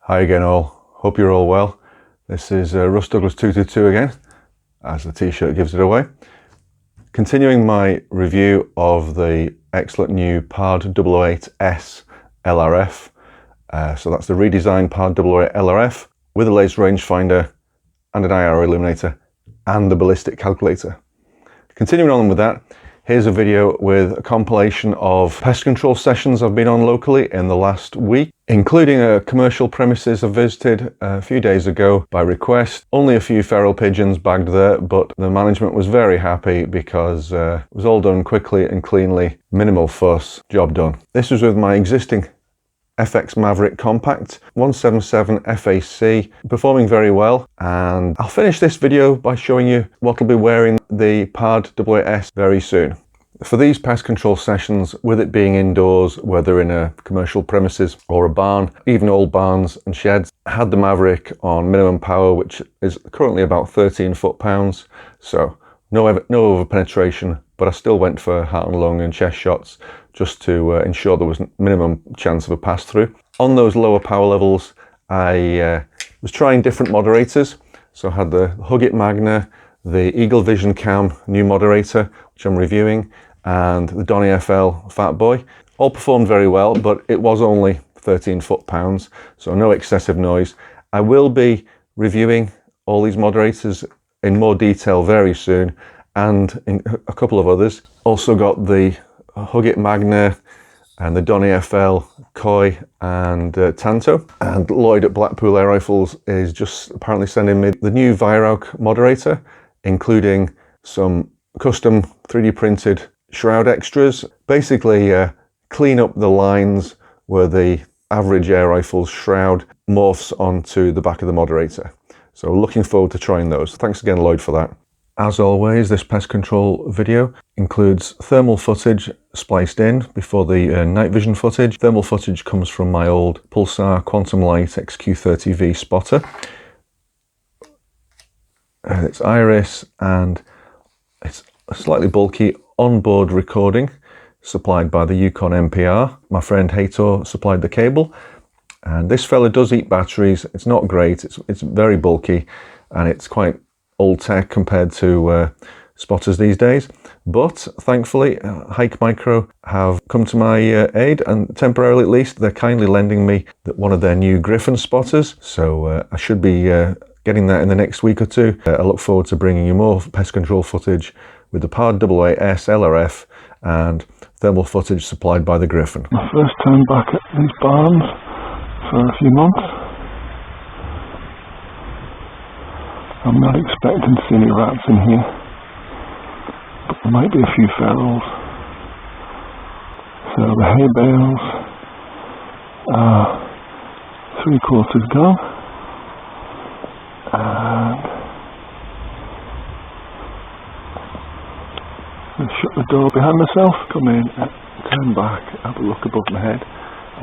Hi again all, hope you're all well. This is Russ Douglas 222 again, as the t-shirt gives it away. Continuing my review of the excellent new Pard008S LRF. So that's the redesigned Pard008 LRF with a laser rangefinder and an IR illuminator and the ballistic calculator. Continuing on with that, here's a video with a compilation of pest control sessions I've been on locally in the last week, including a commercial premises I visited a few days ago by request. Only a few feral pigeons bagged there, but the management was very happy because it was all done quickly and cleanly, minimal fuss, job done. This was with my existing FX Maverick compact 177 FAC, performing very well, and I'll finish this video by showing you what will be wearing the Pard008S very soon. For these pest control sessions, with it being indoors, whether in a commercial premises or a barn, even old barns and sheds, I had the Maverick on minimum power, which is currently about 13 foot-pounds, so no over penetration, but I still went for heart and lung and chest shots just to ensure there was minimum chance of a pass-through. On those lower power levels, I was trying different moderators. So I had the Hugit Magna, the Eagle Vision Cam new moderator, which I'm reviewing, and the Donny FL Fat Boy. All performed very well, but it was only 13 foot-pounds, so no excessive noise. I will be reviewing all these moderators in more detail very soon, and in a couple of others. Also got the Hugit Magna and the Donny FL Koi and Tanto. And Lloyd at Blackpool Air Rifles is just apparently sending me the new Vyrauk moderator, including some custom 3D printed shroud extras. Basically clean up the lines where the average air rifle's shroud morphs onto the back of the moderator. So looking forward to trying those. Thanks again, Lloyd, for that. As always, this pest control video includes thermal footage spliced in before the night vision footage. Thermal footage comes from my old Pulsar Quantum Light XQ30V spotter. It's iris, and it's a slightly bulky onboard recording supplied by the Yukon MPR. My friend Hator supplied the cable, and this fella does eat batteries. It's not great, it's very bulky, and it's quite old tech compared to spotters these days. But thankfully, Hike Micro have come to my aid, and temporarily at least, they're kindly lending me one of their new Griffin spotters. So I should be getting that in the next week or two. I look forward to bringing you more pest control footage with the Pard008S LRF and thermal footage supplied by the Griffin. My first time back at these barns for a few months. I'm not expecting to see any rats in here, but there might be a few ferals. So the hay bales are 3/4 gone, and I'll shut the door behind myself, come in, turn back, have a look above my head,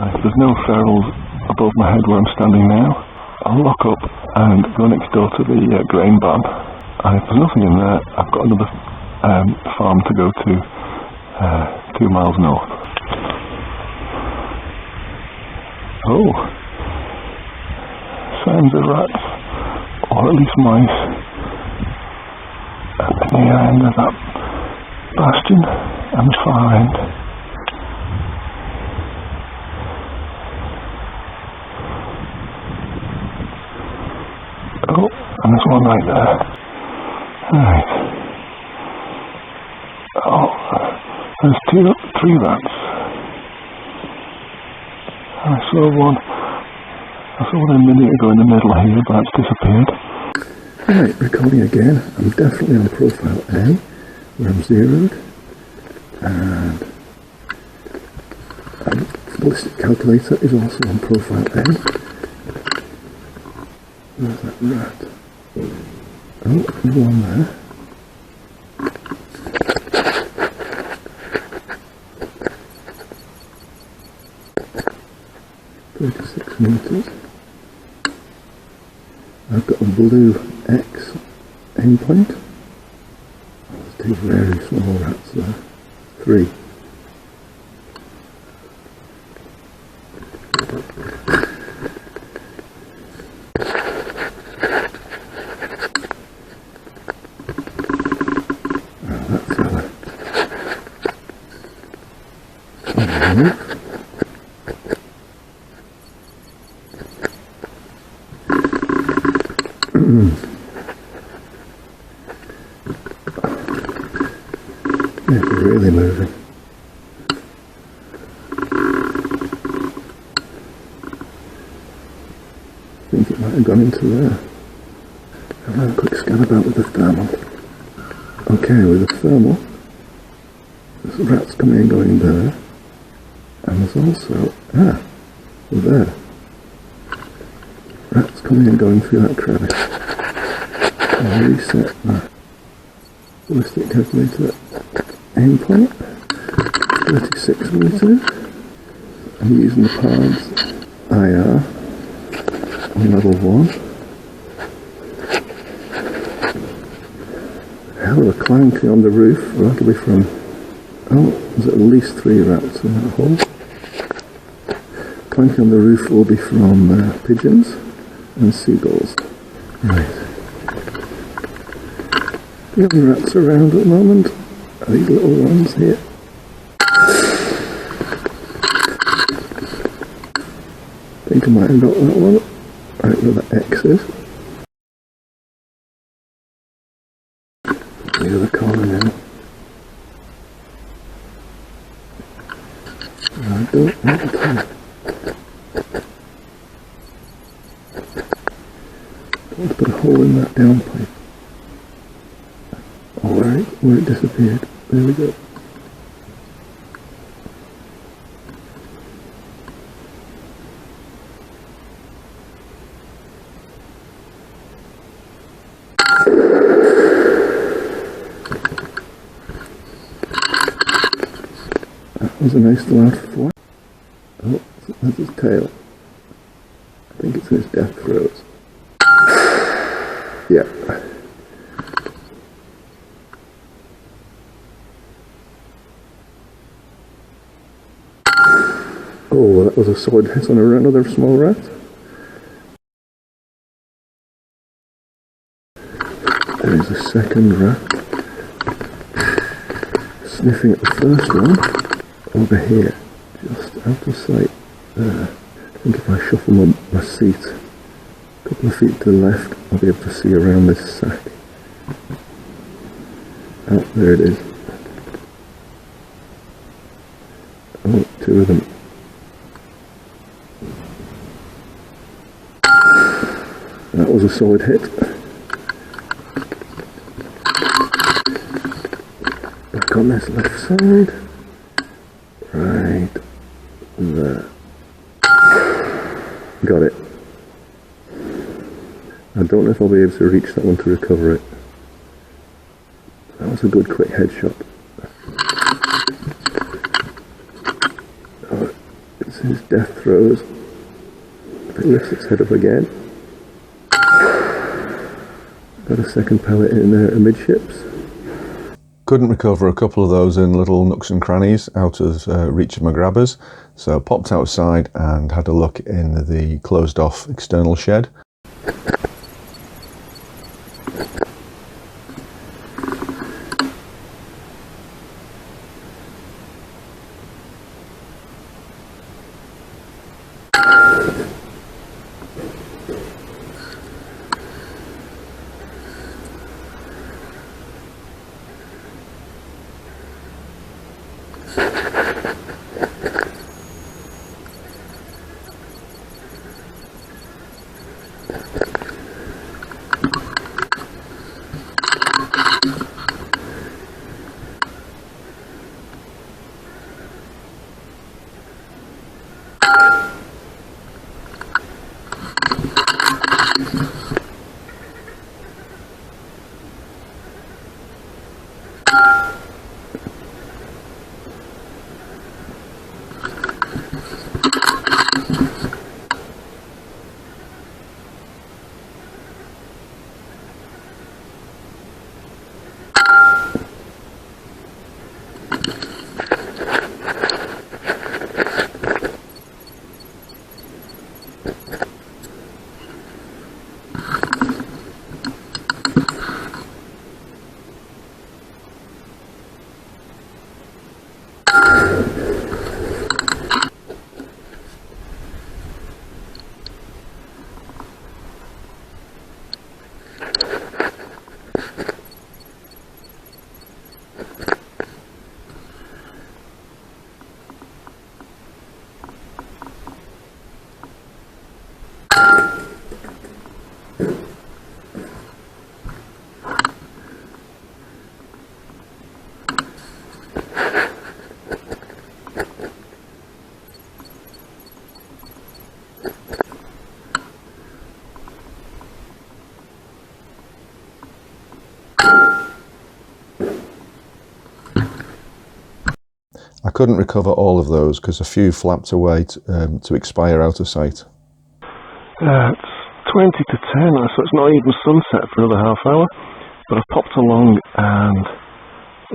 and if there's no ferals above my head where I'm standing now, I'll lock up and go next door to the grain barn, and if there's nothing in there, I've got another farm to go to 2 miles north. Oh, signs of rats, or at least mice, at the near end of that bastion and the far end. Oh, and there's one right there. Right. Oh, there's 3 rats. I saw one a minute ago in the middle here, but it's disappeared. Right, recording again. I'm definitely on profile A, where I'm zeroed. And the ballistic calculator is also on profile A. Where's that rat? Oh, there's one there. .36 meters. I've got a blue X aimpoint. There's 2 very small rats there. 3. roof. It's really moving. I think it might have gone into there. I'll have a quick scan about with the thermal. Okay, with the thermal, there's rats coming and going there. And there's also, there. Rats coming and going through that crevice. I'll reset that ballistic calculator aimpoint, 36 meters. I'm using the Pard's IR on level 1. Hell of a clanking on the roof. Well, that'll be from, there's at least 3 rats in that hole. Clanking on the roof will be from pigeons and seagulls. Right. The only rats around at the moment are these little ones here. I think I might have got that one. Right where that X is. The other corner now. I don't want to. I want to put a hole in that down pipe. Oh, where it disappeared. There we go. That was a nice large fly. Oh, that's his tail. I think it's in his death throes. Yeah. Oh, that was a solid hit on another small rat. There is a second rat sniffing at the first one over here, just out of sight there. I think if I shuffle my seat a couple of feet to the left, I'll be able to see around this sack. Oh, there it is. Oh, 2 of them. That was a solid hit. Back on this left side. Right there. Got it. I don't know if I'll be able to reach that one to recover it. That was a good quick headshot. Oh, it's his death throes. If it lifts its head up again. Got a second pellet in there amidships. Couldn't recover a couple of those in little nooks and crannies out of reach of my grabbers, so popped outside and had a look in the closed off external shed. couldn't recover all of those because a few flapped away to expire out of sight. It's 20 to 10, so it's not even sunset for another half hour. But I've popped along and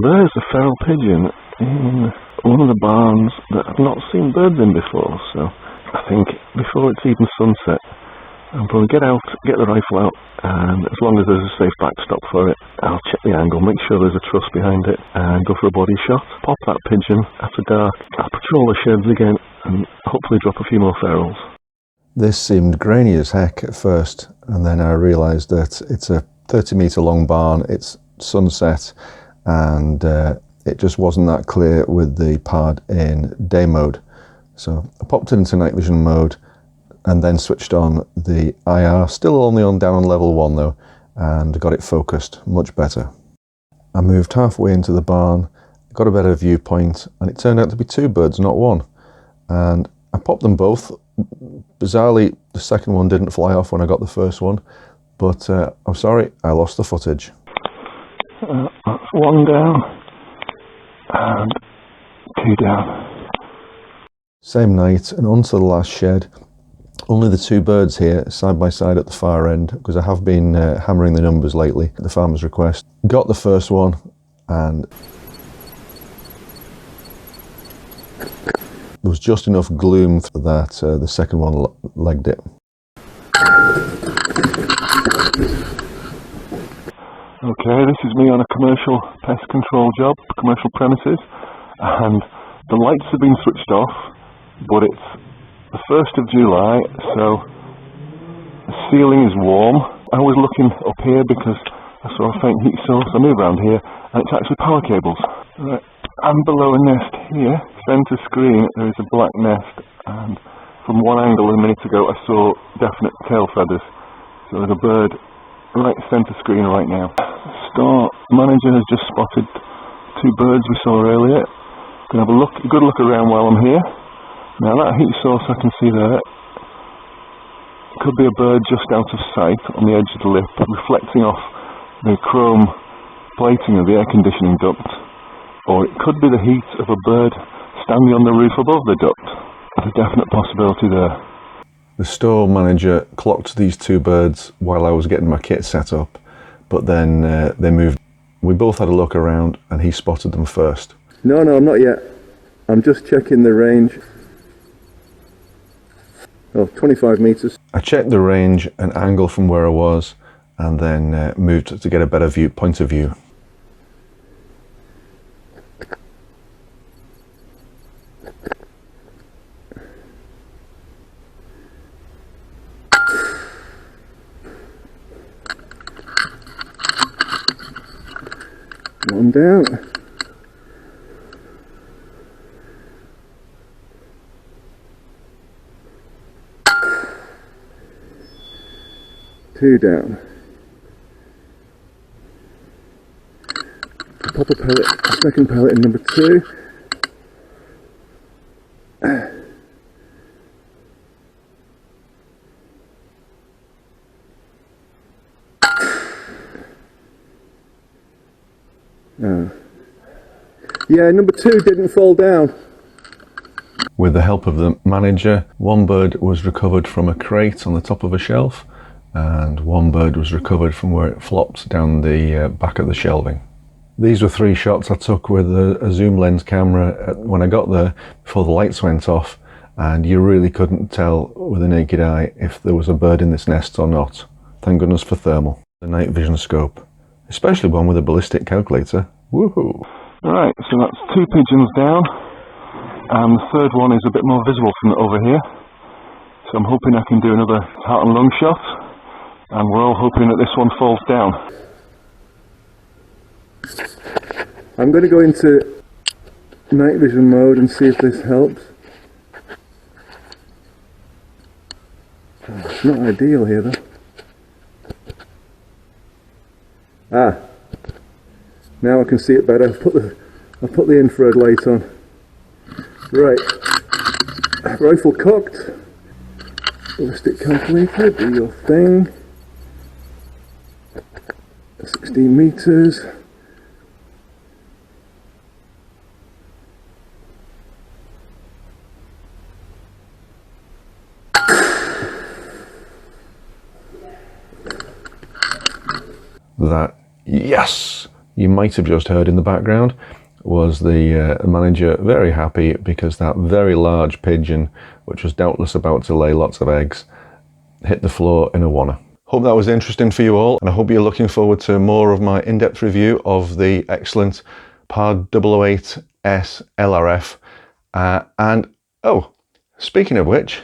there's a feral pigeon in one of the barns that I've not seen birds in before. So I think before it's even sunset, I'm going to get out, get the rifle out, and as long as there's a safe backstop for it, I'll check the angle, make sure there's a truss behind it, and go for a body shot. Pop that pigeon after dark. I'll patrol the sheds again, and hopefully drop a few more ferals. This seemed grainy as heck at first, and then I realised that it's a 30-metre long barn, it's sunset, and it just wasn't that clear with the Pard in day mode. So I popped it into night vision mode, and then switched on the IR, still only on down on level 1 though, and got it focused much better. I moved halfway into the barn, got a better viewpoint, and it turned out to be 2 birds, not 1. And I popped them both. Bizarrely, the second one didn't fly off when I got the first one, but I'm sorry, I lost the footage. That's 1 down, and 2 down. Same night, and onto the last shed. Only the 2 birds here, side by side at the far end, because I have been hammering the numbers lately at the farmer's request. Got the first one, and there was just enough gloom that the second one legged it. Okay, this is me on a commercial pest control job, commercial premises, and the lights have been switched off, but it's the 1st of July, so the ceiling is warm. I was looking up here because I saw a faint heat source. I moved around here, and it's actually power cables. Right. I'm below a nest here, centre screen, there is a black nest, and from one angle a minute ago I saw definite tail feathers. So there's a bird right centre screen right now. Store manager has just spotted 2 birds we saw earlier. Gonna have a good look around while I'm here. Now that heat source I can see there could be a bird just out of sight on the edge of the lip, reflecting off the chrome plating of the air conditioning duct, or it could be the heat of a bird standing on the roof above the duct. There's a definite possibility there. The store manager clocked these 2 birds while I was getting my kit set up, but then they moved. We both had a look around and he spotted them first. No, I'm not yet. I'm just checking the range. Oh, 25 metres. I checked the range and angle from where I was, and then moved to get a better point of view. One down. Two down. Pop a pellet, a second pellet in number 2. Yeah, number 2 didn't fall down. With the help of the manager, 1 bird was recovered from a crate on the top of a shelf, and 1 bird was recovered from where it flopped down the back of the shelving. These were 3 shots I took with a zoom lens camera when I got there before the lights went off, and you really couldn't tell with the naked eye if there was a bird in this nest or not. Thank goodness for thermal. The night vision scope, especially one with a ballistic calculator. Woohoo! Alright, so that's 2 pigeons down, and the 3rd one is a bit more visible from over here. So I'm hoping I can do another heart and lung shot, and we're all hoping that this one falls down. I'm going to go into night vision mode and see if this helps. Oh, it's not ideal here though. Ah, now I can see it better. I've put the infrared light on. Right, rifle cocked. Ballistic calculator, do your thing. 16 meters. That yes, you might have just heard in the background was the manager very happy because that very large pigeon, which was doubtless about to lay lots of eggs, hit the floor in a wanna. Hope that was interesting for you all, and I hope you're looking forward to more of my in-depth review of the excellent Pard008S LRF. And oh, speaking of which,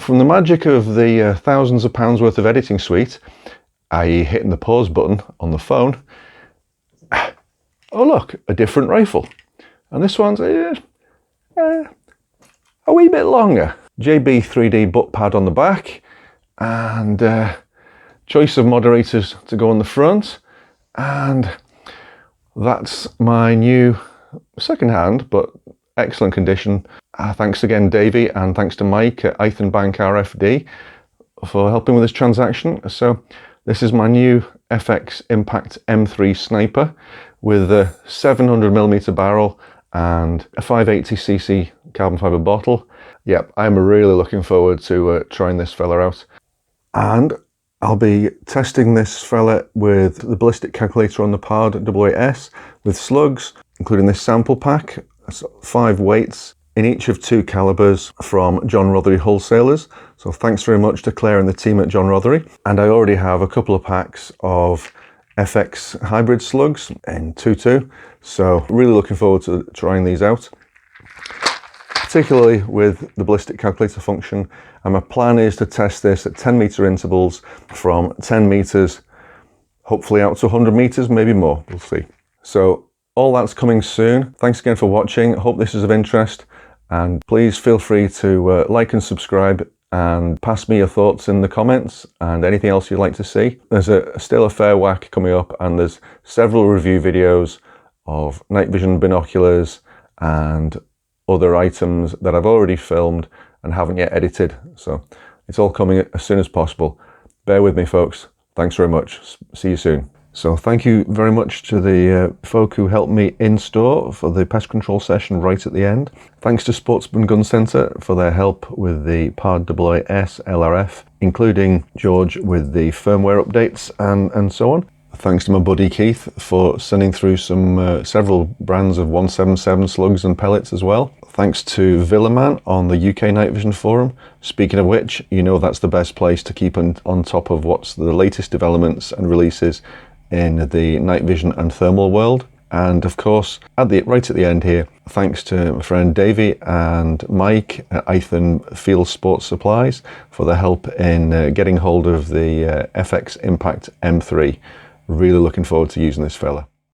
from the magic of the thousands of pounds worth of editing suite, i.e. hitting the pause button on the phone, oh look, a different rifle. And this one's a wee bit longer. JB 3D butt pad on the back, and choice of moderators to go on the front. And that's my new second-hand, but excellent condition. Thanks again, Davey, and thanks to Mike at Bank RFD for helping with this transaction. So this is my new FX Impact M3 Sniper with a 700mm barrel and a 580cc carbon fiber bottle. Yep, I'm really looking forward to trying this fella out. And I'll be testing this fella with the ballistic calculator on the Pard008S with slugs, including this sample pack, 5 weights in each of 2 calibers from John Rothery Wholesalers. So thanks very much to Claire and the team at John Rothery. And I already have a couple of packs of FX hybrid slugs in 2.2, so really looking forward to trying these out, particularly with the ballistic calculator function. And my plan is to test this at 10-meter intervals from 10 meters, hopefully out to 100 meters, maybe more, we'll see. So all that's coming soon. Thanks again for watching. I hope this is of interest, and please feel free to like and subscribe, and pass me your thoughts in the comments and anything else you'd like to see. There's still a fair whack coming up, and there's several review videos of night vision binoculars and other items that I've already filmed and haven't yet edited. So it's all coming as soon as possible. Bear with me, folks. Thanks very much. See you soon. So thank you very much to the folk who helped me in store for the pest control session right at the end. Thanks to Sportsman Gun Centre for their help with the Pard008S LRF, including George with the firmware updates and so on. Thanks to my buddy Keith for sending through some several brands of 177 slugs and pellets as well. Thanks to Villaman on the UK Night Vision Forum. Speaking of which, you know that's the best place to keep on top of what's the latest developments and releases in the night vision and thermal world. And of course, right at the end here, thanks to my friend Davey and Mike at Field Sports Supplies for their help in getting hold of the FX Impact M3. Really looking forward to using this fella.